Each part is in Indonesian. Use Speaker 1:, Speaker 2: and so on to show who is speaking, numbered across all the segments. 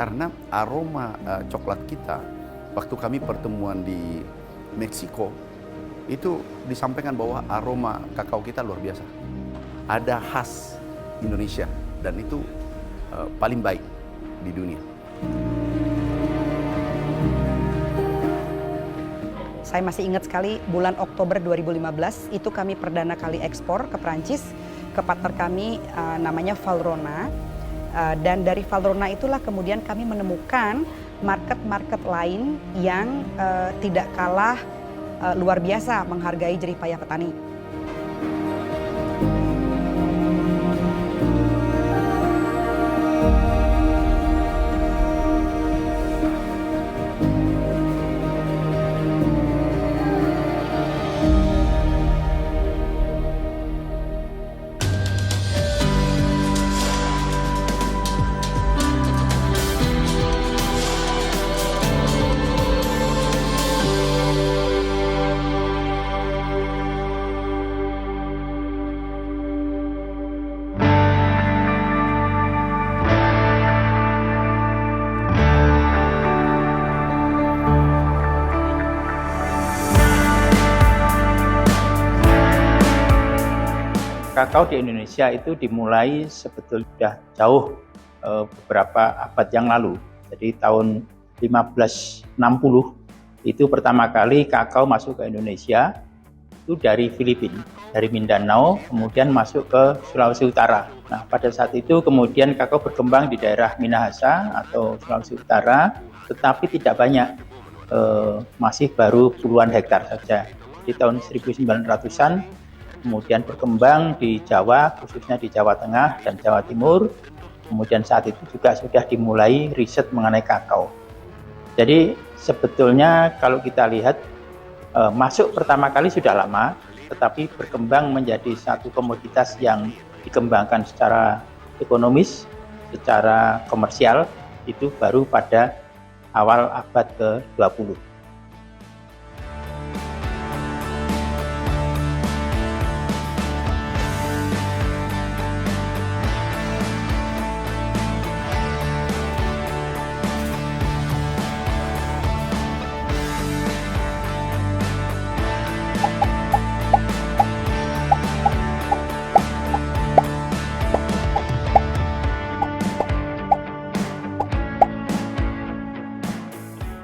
Speaker 1: Karena aroma coklat kita, waktu kami pertemuan di Meksiko, itu disampaikan bahwa aroma kakao kita luar biasa. Ada khas Indonesia dan itu paling baik di dunia.
Speaker 2: Saya masih ingat sekali bulan Oktober 2015 itu kami perdana kali ekspor ke Prancis ke partner kami namanya Valrhona. Dan dari Valrhona itulah kemudian kami menemukan market-market lain yang tidak kalah luar biasa menghargai jerih payah petani.
Speaker 3: Kakao di Indonesia itu dimulai sebetulnya jauh beberapa abad yang lalu. Jadi tahun 1560 itu pertama kali kakao masuk ke Indonesia itu dari Filipina, dari Mindanao, kemudian masuk ke Sulawesi Utara. Nah, pada saat itu kemudian kakao berkembang di daerah Minahasa atau Sulawesi Utara, tetapi tidak banyak, masih baru puluhan hektar saja. Di tahun 1900-an kemudian berkembang di Jawa, khususnya di Jawa Tengah dan Jawa Timur. Kemudian saat itu juga sudah dimulai riset mengenai kakao. Jadi sebetulnya kalau kita lihat masuk pertama kali sudah lama, tetapi berkembang menjadi satu komoditas yang dikembangkan secara ekonomis, secara komersial, itu baru pada awal abad ke-20.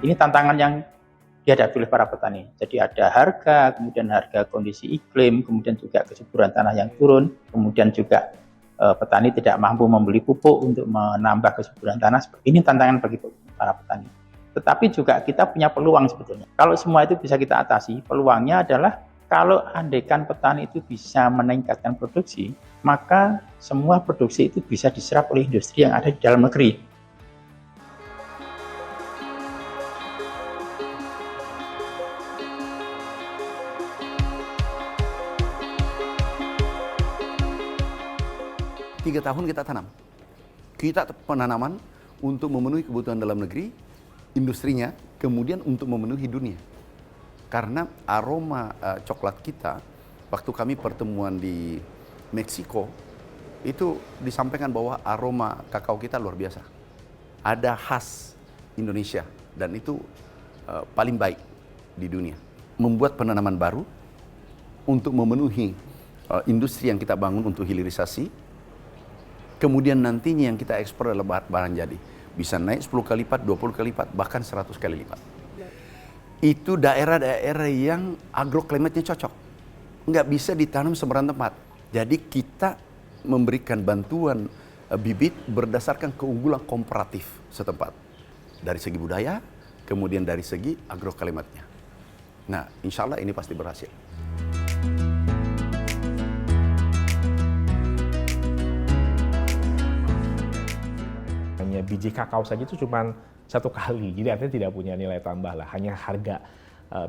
Speaker 3: Ini tantangan yang dihadapi oleh para petani. Jadi ada harga, kemudian harga kondisi iklim, kemudian juga kesuburan tanah yang turun, kemudian juga petani tidak mampu membeli pupuk untuk menambah kesuburan tanah. Ini tantangan bagi para petani. Tetapi juga kita punya peluang sebetulnya. Kalau semua itu bisa kita atasi, peluangnya adalah kalau andaikan petani itu bisa meningkatkan produksi, maka semua produksi itu bisa diserap oleh industri yang ada di dalam negeri.
Speaker 1: Tiga tahun kita tanam. Kita penanaman untuk memenuhi kebutuhan dalam negeri, industrinya, kemudian untuk memenuhi dunia. Karena aroma coklat kita, waktu kami pertemuan di Meksiko, itu disampaikan bahwa aroma kakao kita luar biasa. Ada khas Indonesia dan itu paling baik di dunia. Membuat penanaman baru untuk memenuhi industri yang kita bangun untuk hilirisasi. Kemudian nantinya yang kita ekspor adalah barang jadi. Bisa naik 10 kali lipat, 20 kali lipat, bahkan 100 kali lipat. Itu daerah-daerah yang agroklimatnya cocok. Nggak bisa ditanam sembarang tempat. Jadi kita memberikan bantuan bibit berdasarkan keunggulan komparatif setempat. Dari segi budaya, kemudian dari segi agroklimatnya. Nah, insya Allah ini pasti berhasil.
Speaker 4: Biji kakao saja itu cuma satu kali, jadi artinya tidak punya nilai tambah lah, hanya harga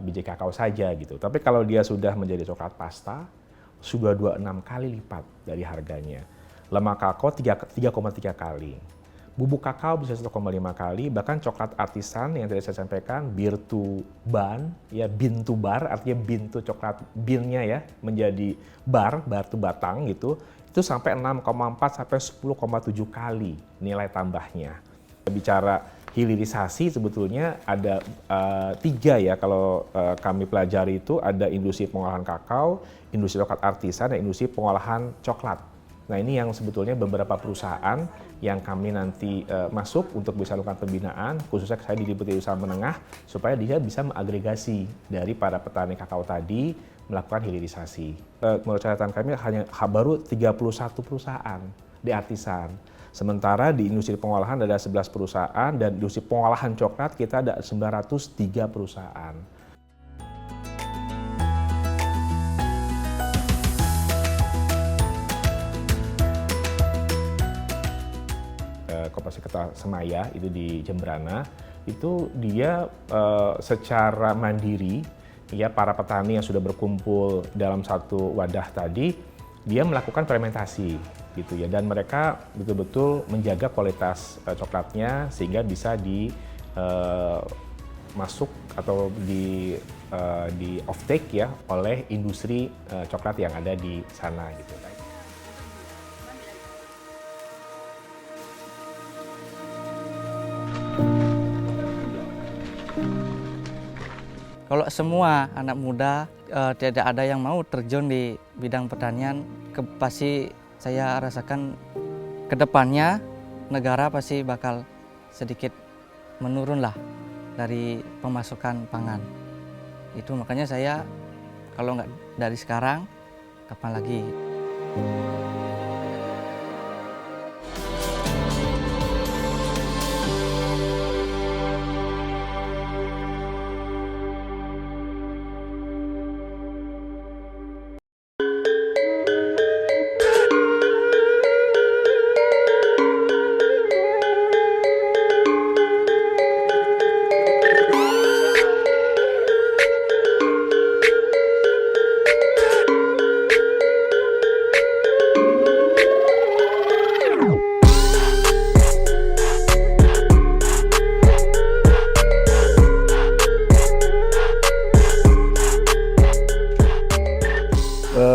Speaker 4: biji kakao saja gitu. Tapi kalau dia sudah menjadi coklat pasta, sudah 26 kali lipat dari harganya. Lemak kakao 3,3 kali. Bubuk kakao bisa 1,5 kali, bahkan coklat artisan yang tadi saya sampaikan, beer to bun, ya bean to bar, artinya bean to coklat bean-nya ya, menjadi bar to batang gitu, itu sampai 6,4 sampai 10,7 kali nilai tambahnya. Bicara hilirisasi sebetulnya ada 3 ya kalau kami pelajari itu ada industri pengolahan kakao, industri coklat artisan, dan industri pengolahan coklat. Nah ini yang sebetulnya beberapa perusahaan yang kami nanti masuk untuk bisa lakukan pembinaan, khususnya saya di Deputi Usaha Menengah, supaya dia bisa mengagregasi dari para petani kakao tadi melakukan hilirisasi. Menurut catatan kami hanya baru 31 perusahaan di artisan. Sementara di industri pengolahan ada 11 perusahaan dan industri pengolahan coklat kita ada 903 perusahaan. Koperasi Kerta Semaya itu di Jembrana itu dia secara mandiri ya para petani yang sudah berkumpul dalam satu wadah tadi dia melakukan fermentasi gitu ya dan mereka betul-betul menjaga kualitas coklatnya sehingga bisa masuk atau di offtake ya oleh industri coklat yang ada di sana gitu.
Speaker 5: Kalau semua anak muda tidak ada yang mau terjun di bidang pertanian, pasti saya rasakan ke depannya negara pasti bakal sedikit menurun lah dari pemasukan pangan. Itu makanya saya kalau nggak dari sekarang, kapan lagi?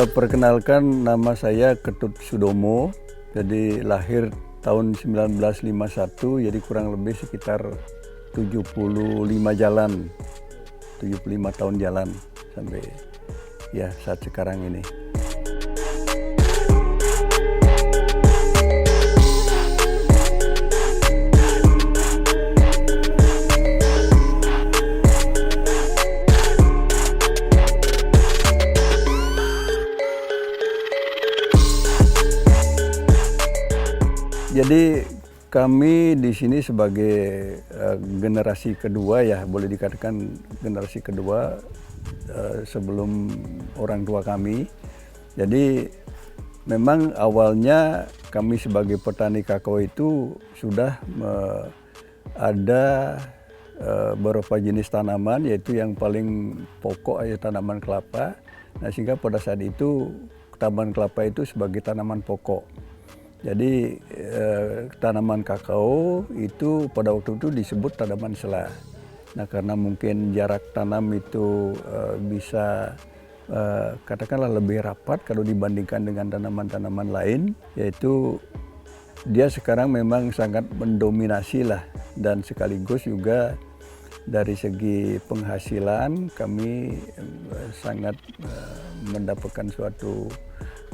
Speaker 6: Perkenalkan, nama saya Ketut Sudomo, jadi lahir tahun 1951, jadi kurang lebih sekitar 75 tahun jalan sampai ya saat sekarang ini. Jadi kami di sini sebagai generasi kedua ya, boleh dikatakan generasi kedua sebelum orang tua kami. Jadi memang awalnya kami sebagai petani kakao itu sudah ada beberapa jenis tanaman, yaitu yang paling pokok adalah tanaman kelapa. Nah, sehingga pada saat itu tanaman kelapa itu sebagai tanaman pokok. Jadi tanaman kakao itu pada waktu itu disebut tanaman sela. Nah, karena mungkin jarak tanam itu bisa katakanlah lebih rapat kalau dibandingkan dengan tanaman-tanaman lain, yaitu dia sekarang memang sangat mendominasi lah, dan sekaligus juga dari segi penghasilan kami sangat mendapatkan suatu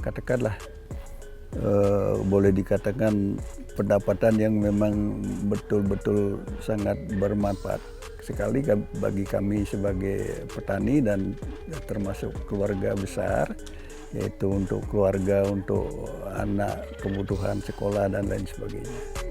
Speaker 6: katakanlah boleh dikatakan pendapatan yang memang betul-betul sangat bermanfaat sekali bagi kami sebagai petani dan termasuk keluarga besar, yaitu untuk keluarga, untuk anak, kebutuhan sekolah dan lain sebagainya.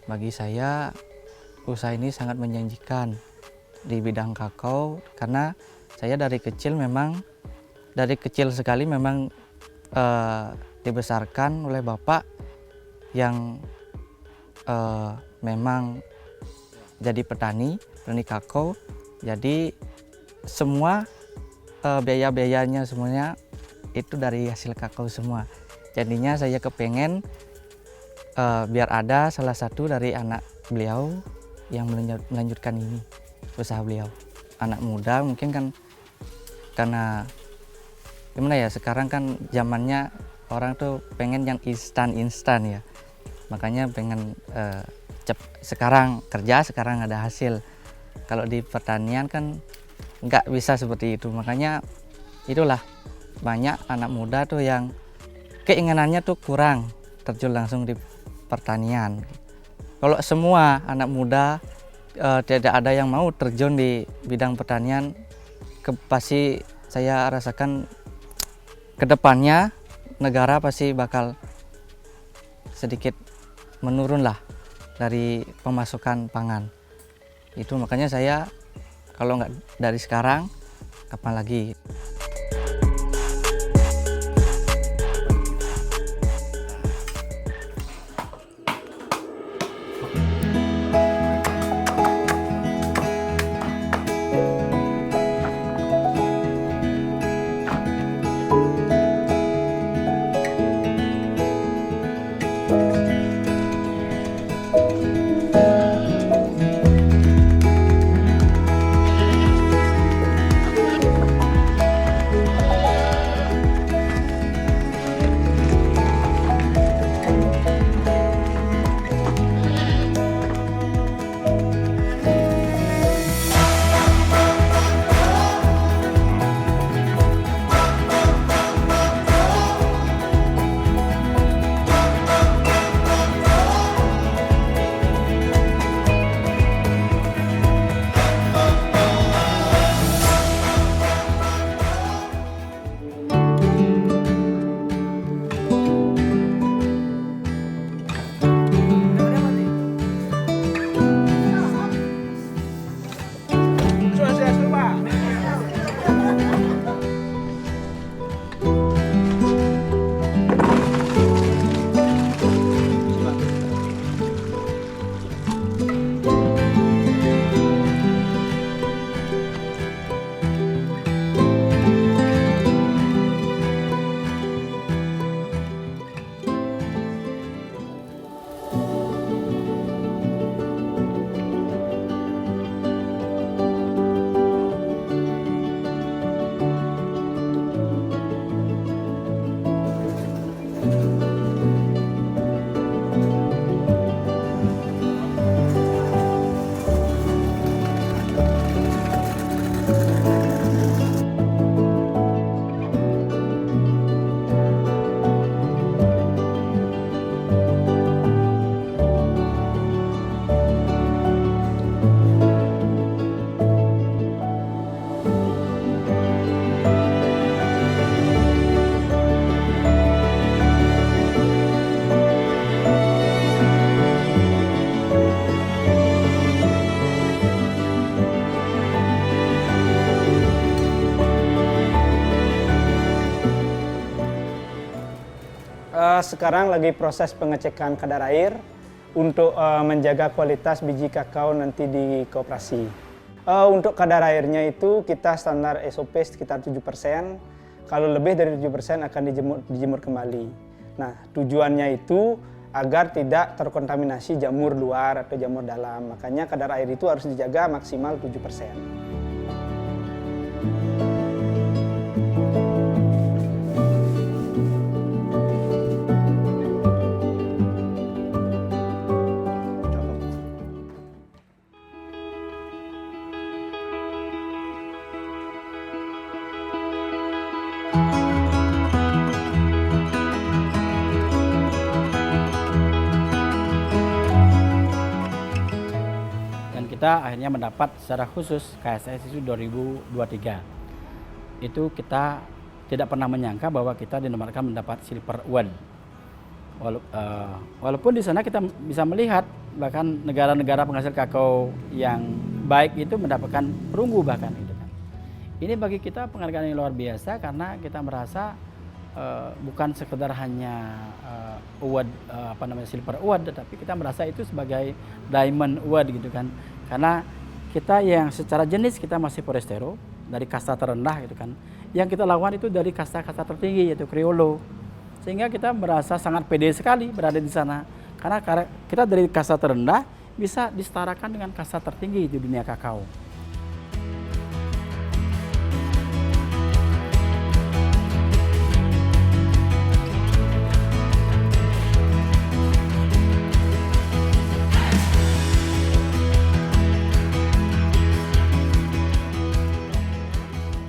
Speaker 5: Bagi saya, usaha ini sangat menjanjikan di bidang kakao karena saya dari kecil sekali memang dibesarkan oleh bapak yang memang jadi petani kakao. Jadi semua biaya-biayanya semuanya itu dari hasil kakao semua. Jadinya saya kepengen biar ada salah satu dari anak beliau yang melanjutkan ini usaha beliau. Anak muda mungkin kan karena gimana ya, sekarang kan zamannya orang tuh pengen yang instan ya. Makanya pengen sekarang kerja, sekarang ada hasil. Kalau di pertanian kan nggak bisa seperti itu. Makanya itulah banyak anak muda tuh yang keinginannya tuh kurang terjun langsung di pertanian. Kalau semua anak muda tidak ada yang mau terjun di bidang pertanian, pasti saya rasakan kedepannya negara pasti bakal sedikit menurun lah dari pemasukan pangan. Itu makanya saya kalau nggak dari sekarang, kapan lagi?
Speaker 7: Sekarang lagi proses pengecekan kadar air untuk menjaga kualitas biji kakao nanti di koperasi. Untuk kadar airnya itu kita standar SOP sekitar 7%. Kalau lebih dari 7% akan dijemur kembali. Nah, tujuannya itu agar tidak terkontaminasi jamur luar atau jamur dalam. Makanya kadar air itu harus dijaga maksimal 7%.
Speaker 8: Kita akhirnya mendapat secara khusus KSS itu 2023. Itu kita tidak pernah menyangka bahwa kita dinobatkan mendapat Silver Award. Walaupun di sana kita bisa melihat bahkan negara-negara penghasil kakao yang baik itu mendapatkan perunggu bahkan gitu kan. Ini bagi kita penghargaan yang luar biasa karena kita merasa bukan sekedar hanya award Silver Award, tetapi kita merasa itu sebagai Diamond Award gitu kan. Karena kita yang secara jenis kita masih Forastero dari kasta terendah gitu kan. yang kita lakukan itu dari kasta-kasta tertinggi yaitu Criollo. Sehingga kita merasa sangat pede sekali berada di sana. Karena kita dari kasta terendah bisa disetarakan dengan kasta tertinggi di dunia kakao.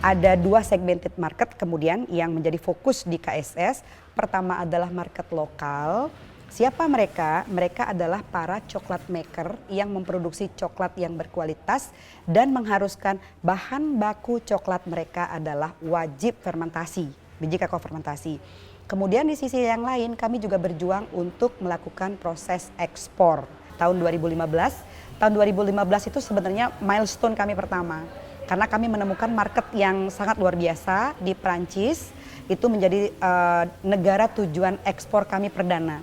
Speaker 2: Ada 2 segmented market kemudian yang menjadi fokus di KSS. Pertama adalah market lokal. Siapa mereka? Mereka adalah para coklat maker yang memproduksi coklat yang berkualitas dan mengharuskan bahan baku coklat mereka adalah wajib fermentasi, biji kakao fermentasi. Kemudian di sisi yang lain kami juga berjuang untuk melakukan proses ekspor. Tahun 2015 itu sebenarnya milestone kami pertama. Karena kami menemukan market yang sangat luar biasa di Prancis, itu menjadi negara tujuan ekspor kami perdana.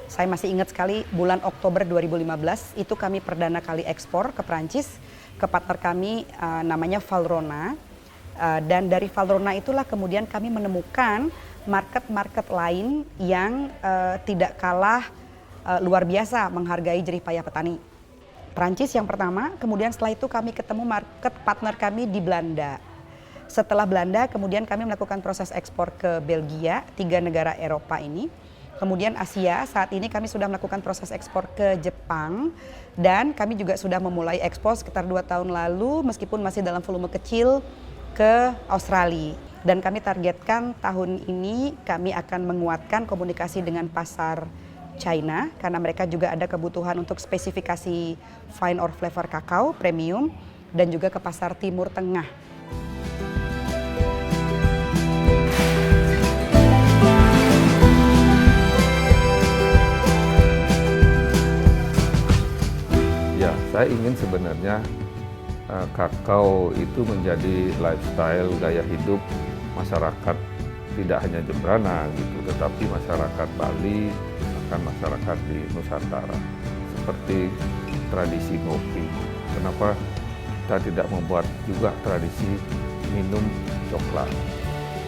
Speaker 2: Saya masih ingat sekali bulan Oktober 2015 itu kami perdana kali ekspor ke Prancis, ke partner kami namanya Valrhona. Dan dari Valrhona itulah kemudian kami menemukan market-market lain yang tidak kalah luar biasa menghargai jerih payah petani. Prancis yang pertama, kemudian setelah itu kami ketemu market partner kami di Belanda. Setelah Belanda, kemudian kami melakukan proses ekspor ke Belgia, 3 negara Eropa ini. Kemudian Asia, saat ini kami sudah melakukan proses ekspor ke Jepang. Dan kami juga sudah memulai ekspor sekitar 2 tahun lalu, meskipun masih dalam volume kecil, ke Australia. Dan kami targetkan tahun ini kami akan menguatkan komunikasi dengan pasar China karena mereka juga ada kebutuhan untuk spesifikasi fine or flavor kakao premium dan juga ke pasar Timur Tengah.
Speaker 9: Ya, saya ingin sebenarnya kakao itu menjadi lifestyle gaya hidup masyarakat, tidak hanya Jembrana gitu, tetapi masyarakat Bali, masyarakat di Nusantara, seperti tradisi ngopi. Kenapa kita tidak membuat juga tradisi minum coklat?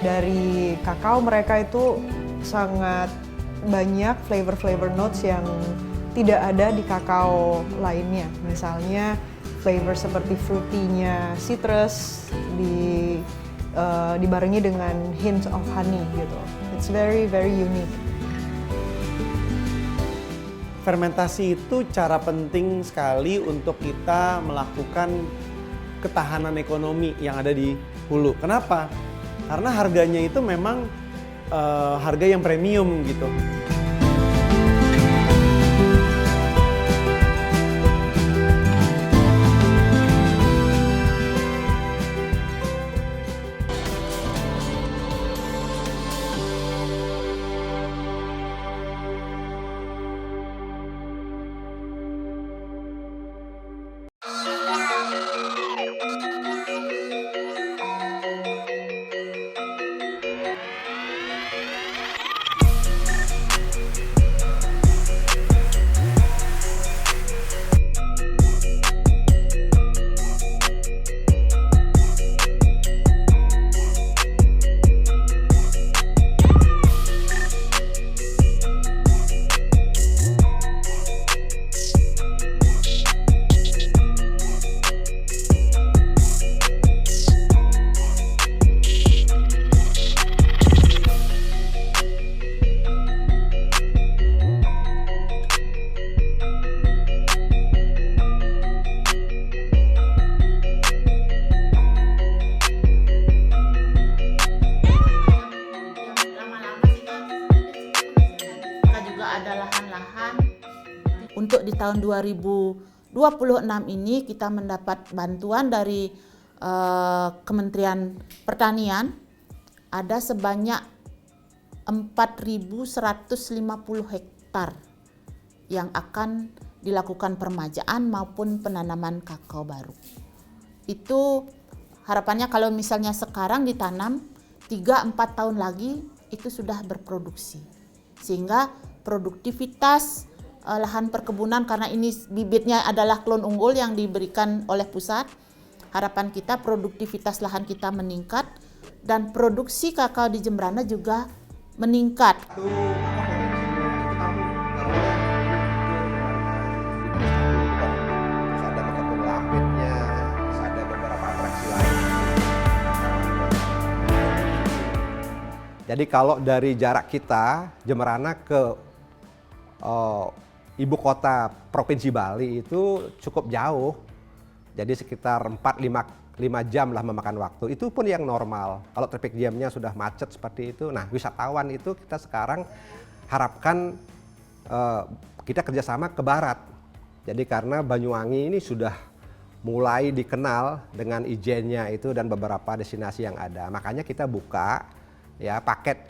Speaker 10: Dari kakao mereka itu sangat banyak flavor notes yang tidak ada di kakao lainnya. Misalnya flavor seperti fruity-nya citrus dibarengi dengan hints of honey gitu. It's very unique.
Speaker 11: Fermentasi itu cara penting sekali untuk kita melakukan ketahanan ekonomi yang ada di hulu. Kenapa? Karena harganya itu memang harga yang premium gitu.
Speaker 12: Untuk di tahun 2026 ini kita mendapat bantuan dari Kementerian Pertanian ada sebanyak 4.150 hektar yang akan dilakukan permajaan maupun penanaman kakao baru. Itu harapannya kalau misalnya sekarang ditanam 3-4 tahun lagi itu sudah berproduksi. Sehingga produktivitas lahan perkebunan, karena ini bibitnya adalah klon unggul yang diberikan oleh pusat, harapan kita produktivitas lahan kita meningkat dan produksi kakao di Jembrana juga meningkat.
Speaker 13: Jadi kalau dari jarak kita Jembrana ke ibu kota Provinsi Bali itu cukup jauh. Jadi sekitar 4-5 jam lah memakan waktu. Itu pun yang normal. Kalau traffic jamnya sudah macet seperti itu. Nah, wisatawan itu kita sekarang harapkan kita kerjasama ke barat. Jadi karena Banyuwangi ini sudah mulai dikenal dengan ijennya itu dan beberapa destinasi yang ada. Makanya kita buka ya paket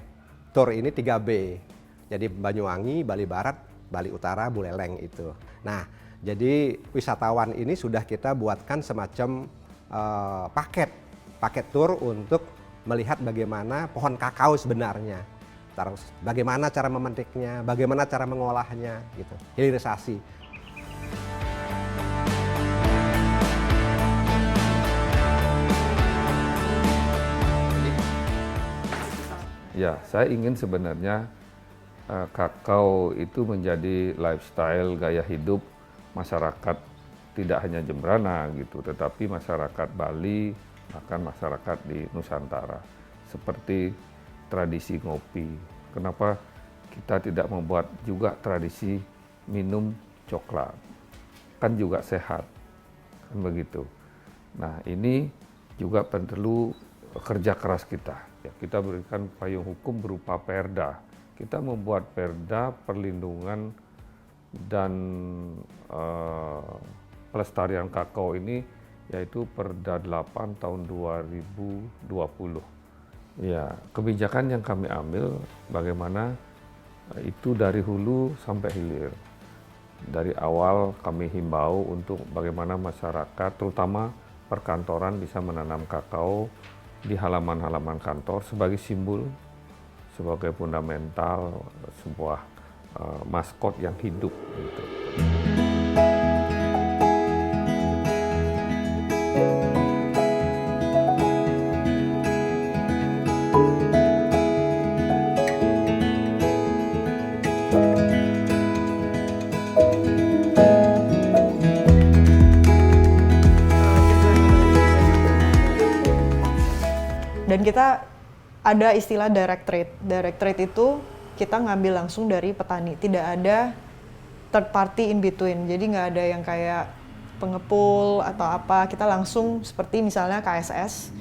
Speaker 13: tour ini 3B. Jadi Banyuwangi, Bali Barat, Bali Utara, Buleleng itu. Nah, jadi wisatawan ini sudah kita buatkan semacam paket tour untuk melihat bagaimana pohon kakao sebenarnya. Terus bagaimana cara memetiknya, bagaimana cara mengolahnya gitu. Hilirisasi.
Speaker 9: Ya, saya ingin sebenarnya kakao itu menjadi lifestyle gaya hidup masyarakat, tidak hanya Jembrana gitu, tetapi masyarakat Bali, bahkan masyarakat di Nusantara. Seperti tradisi ngopi. Kenapa kita tidak membuat juga tradisi minum coklat? Kan juga sehat, kan begitu. Nah, ini juga perlu kerja keras kita. Ya, kita berikan payung hukum berupa perda. Kita membuat perda perlindungan dan pelestarian kakao ini, yaitu Perda 8 tahun 2020. Ya, kebijakan yang kami ambil bagaimana itu dari hulu sampai hilir. Dari awal kami himbau untuk bagaimana masyarakat, terutama perkantoran, bisa menanam kakao di halaman-halaman kantor sebagai simbol, sebagai fundamental sebuah maskot yang hidup gitu.
Speaker 10: Dan kita ada istilah direct trade. Direct trade itu kita ngambil langsung dari petani, tidak ada third party in between. Jadi nggak ada yang kayak pengepul atau apa. Kita langsung seperti misalnya KSS,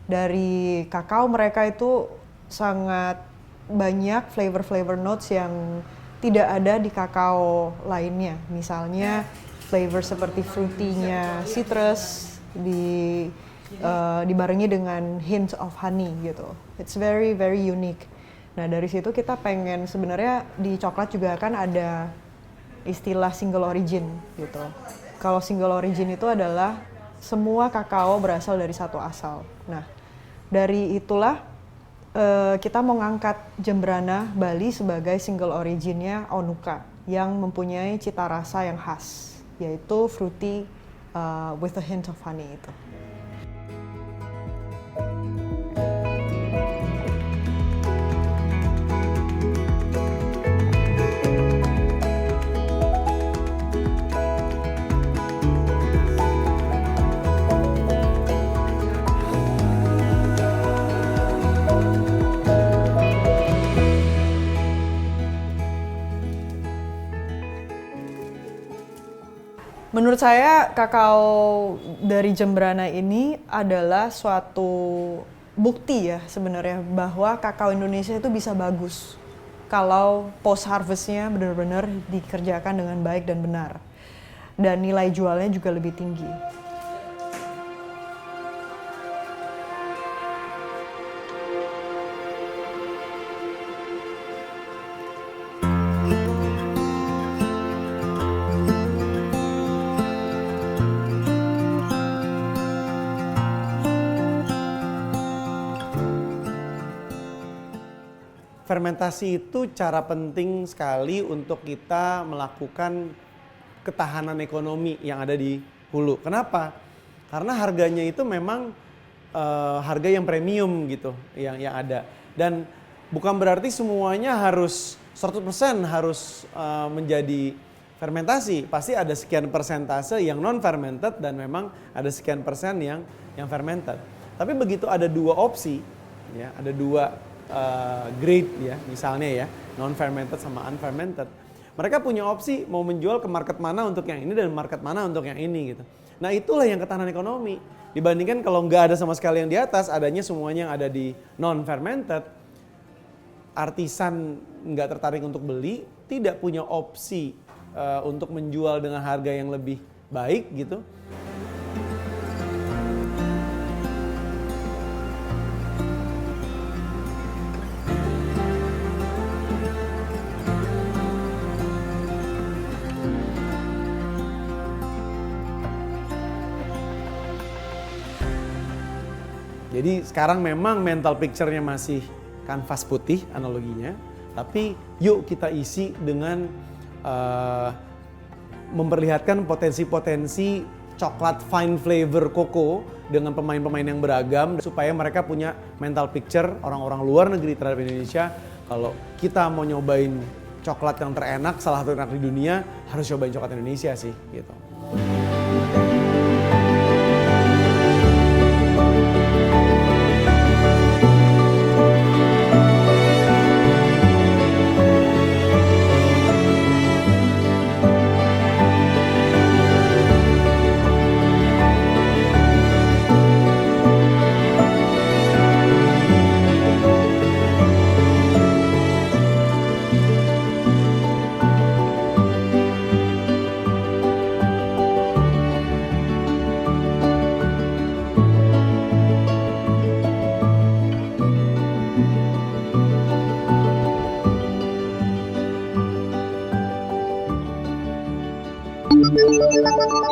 Speaker 10: dari kakao mereka itu sangat banyak flavor notes yang tidak ada di kakao lainnya. Misalnya flavor seperti fruity-nya citrus dibarengi dengan hints of honey gitu. It's very very unique. Nah, dari situ kita pengen, sebenarnya di coklat juga kan ada istilah single origin gitu. Kalau single origin itu adalah semua kakao berasal dari satu asal. Nah, dari itulah kita mau ngangkat Jembrana Bali sebagai single originnya Onuka yang mempunyai cita rasa yang khas, yaitu fruity with a hint of honey itu. Menurut saya kakao dari Jembrana ini adalah suatu bukti ya sebenarnya bahwa kakao Indonesia itu bisa bagus kalau post harvestnya benar-benar dikerjakan dengan baik dan benar, dan nilai jualnya juga lebih tinggi.
Speaker 11: Fermentasi itu cara penting sekali untuk kita melakukan ketahanan ekonomi yang ada di hulu. Kenapa? Karena harganya itu memang harga yang premium gitu yang ada. Dan bukan berarti semuanya harus 100% harus menjadi fermentasi. Pasti ada sekian persentase yang non fermented dan memang ada sekian persen yang fermented. Tapi begitu ada dua opsi, ya, ada dua grade ya, misalnya ya, non fermented sama unfermented. Mereka punya opsi mau menjual ke market mana untuk yang ini dan market mana untuk yang ini gitu. Nah, itulah yang ketahanan ekonomi. Dibandingkan kalau nggak ada sama sekali yang di atas, adanya semuanya yang ada di non fermented, artisan nggak tertarik untuk beli, tidak punya opsi untuk menjual dengan harga yang lebih baik gitu. Jadi sekarang memang mental picture-nya masih kanvas putih analoginya, tapi yuk kita isi dengan memperlihatkan potensi-potensi coklat fine flavor koko dengan pemain-pemain yang beragam supaya mereka punya mental picture orang-orang luar negeri terhadap Indonesia. Kalau kita mau nyobain coklat yang terenak, salah satu enak di dunia, harus cobain coklat Indonesia sih gitu.
Speaker 14: Thank you.